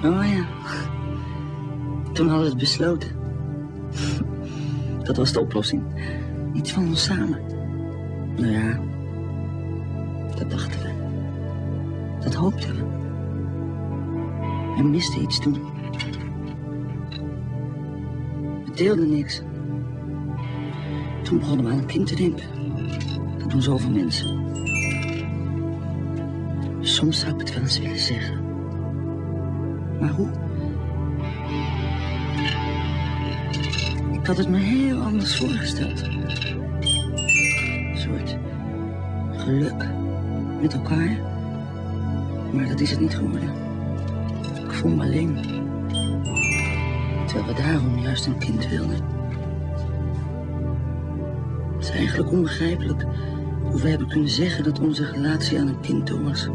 Oh ja. Toen hadden we het besloten. Dat was de oplossing. Iets van ons samen. Nou ja, dat dachten we. Dat hoopten we. We misten iets toen. We deelden niks. Toen begonnen we aan een kind te denken. Dat doen zoveel mensen. Soms zou ik het wel eens willen zeggen. Maar hoe? Ik had het me heel anders voorgesteld. Een soort geluk met elkaar. Maar dat is het niet geworden. Ik voel me alleen. Terwijl we daarom juist een kind wilden. Het is eigenlijk onbegrijpelijk hoe we hebben kunnen zeggen dat onze relatie aan een kind toe was.